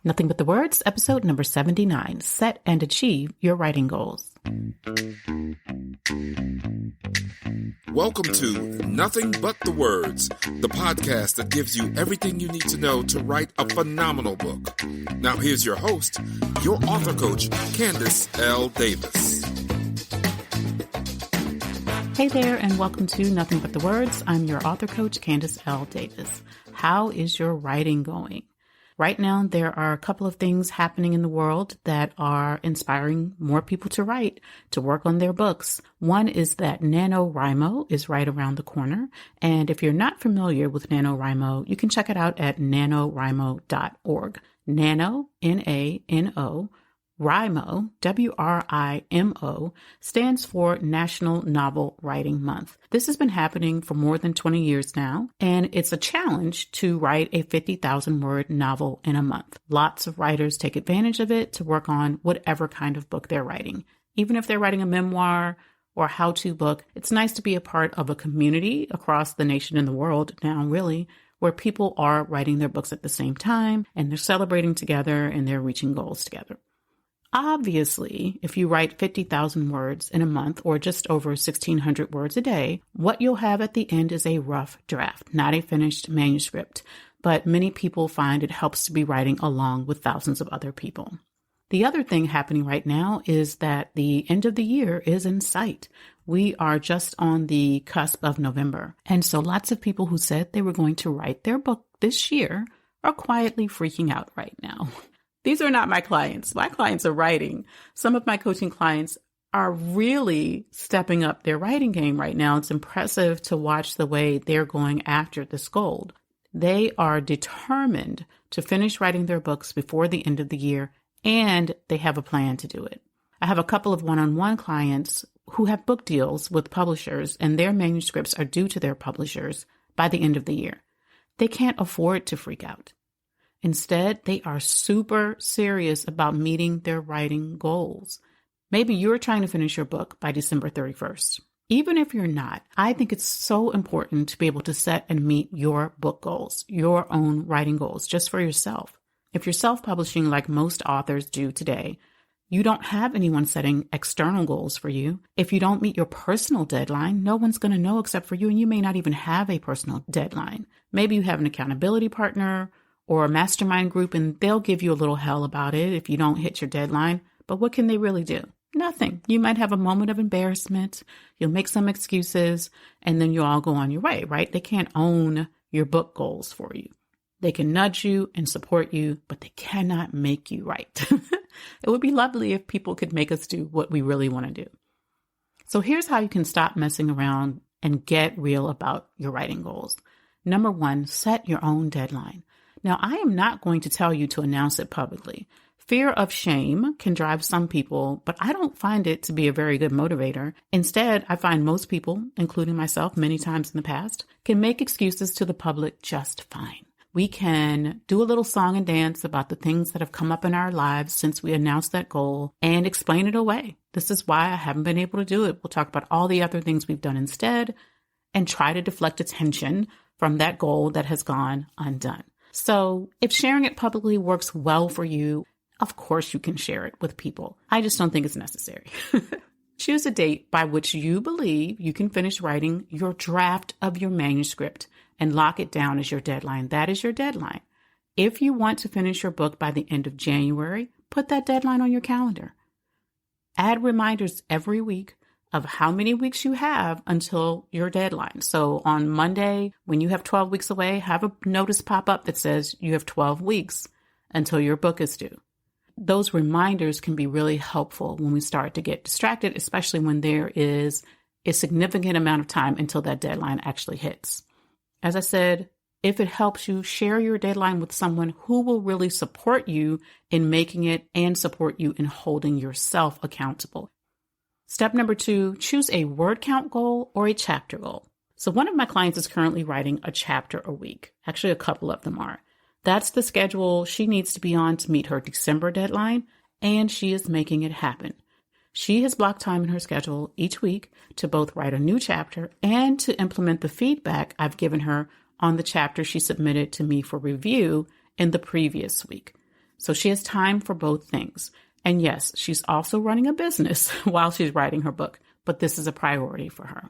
Nothing But the Words, episode number 79, Set and Achieve Your Writing Goals. Welcome to Nothing But the Words, the podcast that gives you everything you need to know to write a phenomenal book. Now here's your host, your author coach, Candace L. Davis. Hey there, and welcome to Nothing But the Words. I'm your author coach, Candace L. Davis. How is your writing going? Right now, there are a couple of things happening in the world that are inspiring more people to write, to work on their books. One is that Nanowrimo is right around the corner. And if you're not familiar with Nanowrimo, you can check it out at nanowrimo.org. Nano, N-A-N-O, Rimo, W-R-I-M-O, stands for National Novel Writing Month. This has been happening for more than 20 years now, and it's a challenge to write a 50,000-word novel in a month. Lots of writers take advantage of it to work on whatever kind of book they're writing. Even if they're writing a memoir or a how-to book, it's nice to be a part of a community across the nation and the world now, really, where people are writing their books at the same time, and they're celebrating together, and they're reaching goals together. Obviously, if you write 50,000 words in a month or just over 1,600 words a day, what you'll have at the end is a rough draft, not a finished manuscript. But many people find it helps to be writing along with thousands of other people. The other thing happening right now is that the end of the year is in sight. We are just on the cusp of November. And so lots of people who said they were going to write their book this year are quietly freaking out right now. These are not my clients. My clients are writing. Some of my coaching clients are really stepping up their writing game right now. It's impressive to watch the way they're going after this goal. They are determined to finish writing their books before the end of the year, and they have a plan to do it. I have a couple of one-on-one clients who have book deals with publishers, and their manuscripts are due to their publishers by the end of the year. They can't afford to freak out. Instead, they are super serious about meeting their writing goals. Maybe you're trying to finish your book by December 31st. Even if you're not, I think it's so important to be able to set and meet your book goals, your own writing goals, just for yourself. If you're self-publishing like most authors do today, you don't have anyone setting external goals for you. If you don't meet your personal deadline, no one's going to know except for you, and you may not even have a personal deadline. Maybe you have an accountability partner or a mastermind group, and they'll give you a little hell about it if you don't hit your deadline. But what can they really do? Nothing. You might have a moment of embarrassment. You'll make some excuses, and then you'll all go on your way, right? They can't own your book goals for you. They can nudge you and support you, but they cannot make you write. It would be lovely if people could make us do what we really want to do. So here's how you can stop messing around and get real about your writing goals. Number one, set your own deadline. Now, I am not going to tell you to announce it publicly. Fear of shame can drive some people, but I don't find it to be a very good motivator. Instead, I find most people, including myself many times in the past, can make excuses to the public just fine. We can do a little song and dance about the things that have come up in our lives since we announced that goal and explain it away. This is why I haven't been able to do it. We'll talk about all the other things we've done instead and try to deflect attention from that goal that has gone undone. So if sharing it publicly works well for you, of course you can share it with people. I just don't think it's necessary. Choose a date by which you believe you can finish writing your draft of your manuscript and lock it down as your deadline. That is your deadline. If you want to finish your book by the end of January, put that deadline on your calendar. Add reminders every week of how many weeks you have until your deadline. So on Monday, when you have 12 weeks away, have a notice pop up that says you have 12 weeks until your book is due. Those reminders can be really helpful when we start to get distracted, especially when there is a significant amount of time until that deadline actually hits. As I said, if it helps you, share your deadline with someone who will really support you in making it and support you in holding yourself accountable. Step number 2, choose a word count goal or a chapter goal. So one of my clients is currently writing a chapter a week. Actually, a couple of them are. That's the schedule she needs to be on to meet her December deadline, and she is making it happen. She has blocked time in her schedule each week to both write a new chapter and to implement the feedback I've given her on the chapter she submitted to me for review in the previous week. So she has time for both things. And yes, she's also running a business while she's writing her book, but this is a priority for her.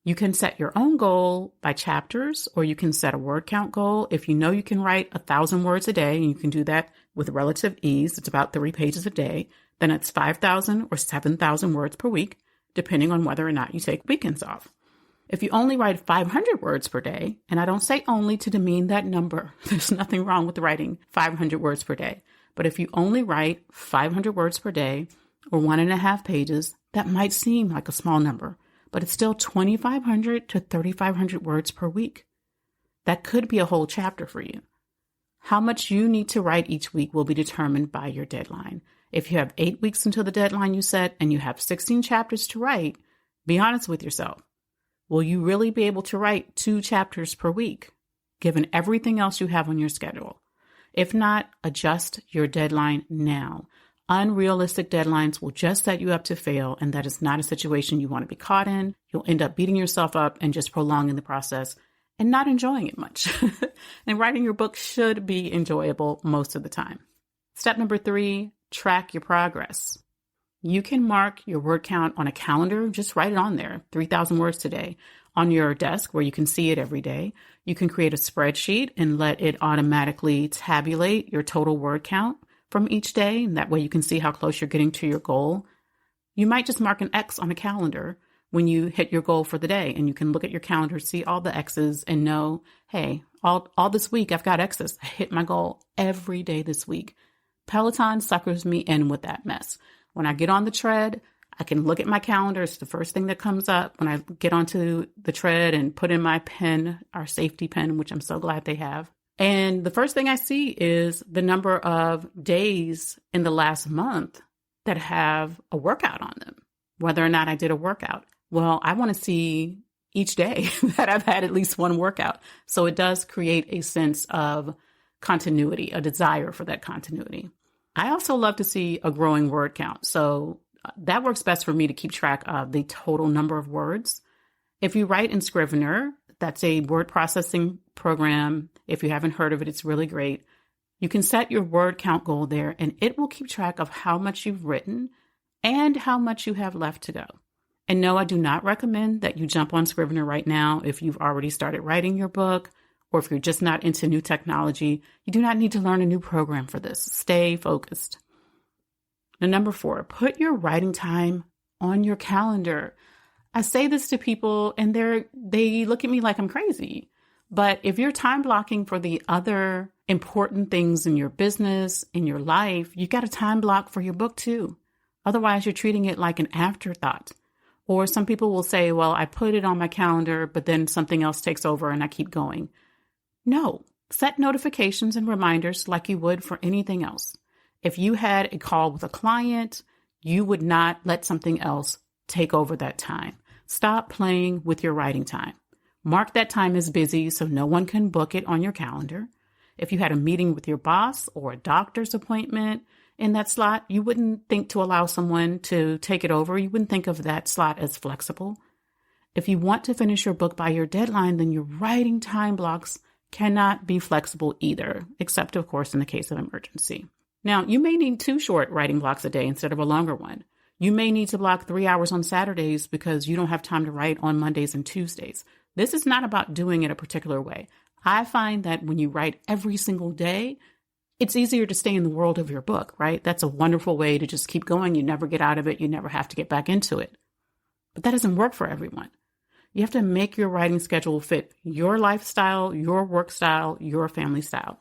You can set your own goal by chapters, or you can set a word count goal. If you know you can write 1,000 words a day, and you can do that with relative ease, it's about 3 pages a day, then it's 5,000 or 7,000 words per week, depending on whether or not you take weekends off. If you only write 500 words per day, and I don't say only to demean that number, there's nothing wrong with writing 500 words per day. But if you only write 500 words per day or 1.5 pages, that might seem like a small number, but it's still 2,500 to 3,500 words per week. That could be a whole chapter for you. How much you need to write each week will be determined by your deadline. If you have 8 weeks until the deadline you set and you have 16 chapters to write, be honest with yourself. Will you really be able to write 2 chapters per week, given everything else you have on your schedule? If not, adjust your deadline now. Unrealistic deadlines will just set you up to fail, and that is not a situation you want to be caught in. You'll end up beating yourself up and just prolonging the process and not enjoying it much. And writing your book should be enjoyable most of the time. Step number 3, track your progress. You can mark your word count on a calendar. Just write it on there, 3,000 words today, on your desk where you can see it every day. You can create a spreadsheet and let it automatically tabulate your total word count from each day. And that way you can see how close you're getting to your goal. You might just mark an X on a calendar when you hit your goal for the day, and you can look at your calendar, see all the X's, and know, hey, all this week I've got X's. I hit my goal every day this week. Peloton suckers me in with that mess. When I get on the tread, I can look at my calendar. It's the first thing that comes up when I get onto the tread and put in my pen, our safety pen, which I'm so glad they have. And the first thing I see is the number of days in the last month that have a workout on them, whether or not I did a workout. Well, I want to see each day that I've had at least one workout. So it does create a sense of continuity, a desire for that continuity. I also love to see a growing word count. So that works best for me to keep track of the total number of words. If you write in Scrivener, that's a word processing program. If you haven't heard of it, it's really great. You can set your word count goal there, and it will keep track of how much you've written and how much you have left to go. And no, I do not recommend that you jump on Scrivener right now if you've already started writing your book, or if you're just not into new technology. You do not need to learn a new program for this. Stay focused. Now, number 4, put your writing time on your calendar. I say this to people and they look at me like I'm crazy. But if you're time blocking for the other important things in your business, in your life, you got a time block for your book too. Otherwise, you're treating it like an afterthought. Or some people will say, well, I put it on my calendar, but then something else takes over and I keep going. No, set notifications and reminders like you would for anything else. If you had a call with a client, you would not let something else take over that time. Stop playing with your writing time. Mark that time as busy so no one can book it on your calendar. If you had a meeting with your boss or a doctor's appointment in that slot, you wouldn't think to allow someone to take it over. You wouldn't think of that slot as flexible. If you want to finish your book by your deadline, then your writing time blocks cannot be flexible either, except, of course, in the case of emergency. Now, you may need 2 short writing blocks a day instead of a longer one. You may need to block 3 hours on Saturdays because you don't have time to write on Mondays and Tuesdays. This is not about doing it a particular way. I find that when you write every single day, it's easier to stay in the world of your book, right? That's a wonderful way to just keep going. You never get out of it. You never have to get back into it. But that doesn't work for everyone. You have to make your writing schedule fit your lifestyle, your work style, your family style.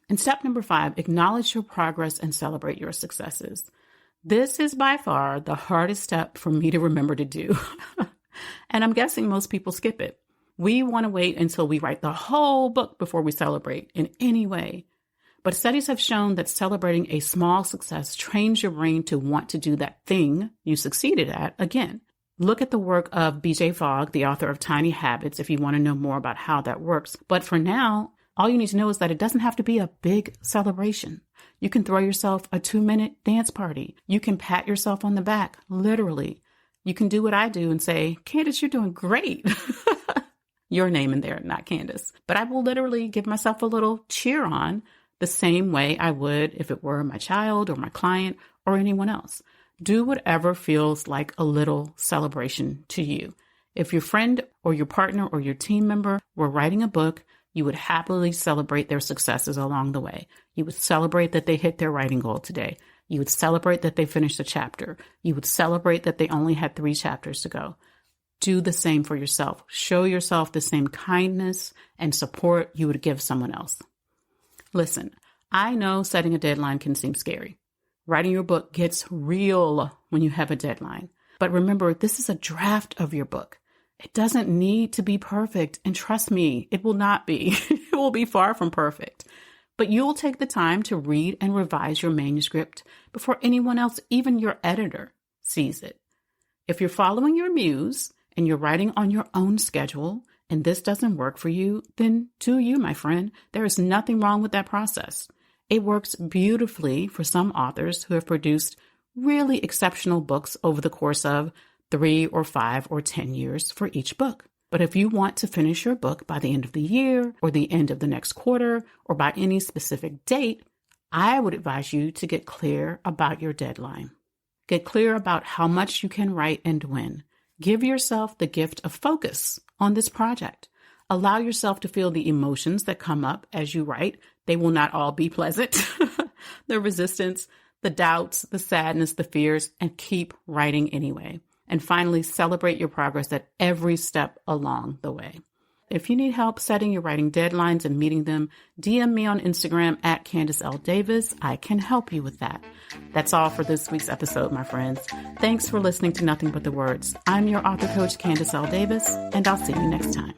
And step number 5, acknowledge your progress and celebrate your successes. This is by far the hardest step for me to remember to do. And I'm guessing most people skip it. We want to wait until we write the whole book before we celebrate in any way. But studies have shown that celebrating a small success trains your brain to want to do that thing you succeeded at again. Look at the work of BJ Fogg, the author of Tiny Habits, if you want to know more about how that works. But for now, all you need to know is that it doesn't have to be a big celebration. You can throw yourself a 2-minute dance party. You can pat yourself on the back, literally. You can do what I do and say, Candace, you're doing great. Your name in there, not Candace. But I will literally give myself a little cheer on the same way I would if it were my child or my client or anyone else. Do whatever feels like a little celebration to you. If your friend or your partner or your team member were writing a book, you would happily celebrate their successes along the way. You would celebrate that they hit their writing goal today. You would celebrate that they finished a chapter. You would celebrate that they only had 3 chapters to go. Do the same for yourself. Show yourself the same kindness and support you would give someone else. Listen, I know setting a deadline can seem scary. Writing your book gets real when you have a deadline. But remember, this is a draft of your book. It doesn't need to be perfect. And trust me, it will not be. It will be far from perfect. But you'll take the time to read and revise your manuscript before anyone else, even your editor, sees it. If you're following your muse and you're writing on your own schedule and this doesn't work for you, then do you, my friend. There is nothing wrong with that process. It works beautifully for some authors who have produced really exceptional books over the course of 3 or 5 or 10 years for each book. But if you want to finish your book by the end of the year or the end of the next quarter or by any specific date, I would advise you to get clear about your deadline. Get clear about how much you can write and when. Give yourself the gift of focus on this project. Allow yourself to feel the emotions that come up as you write. They will not all be pleasant. The resistance, the doubts, the sadness, the fears, and keep writing anyway. And finally, celebrate your progress at every step along the way. If you need help setting your writing deadlines and meeting them, DM me on Instagram at Candace L. Davis. I can help you with that. That's all for this week's episode, my friends. Thanks for listening to Nothing But the Words. I'm your author coach, Candace L. Davis, and I'll see you next time.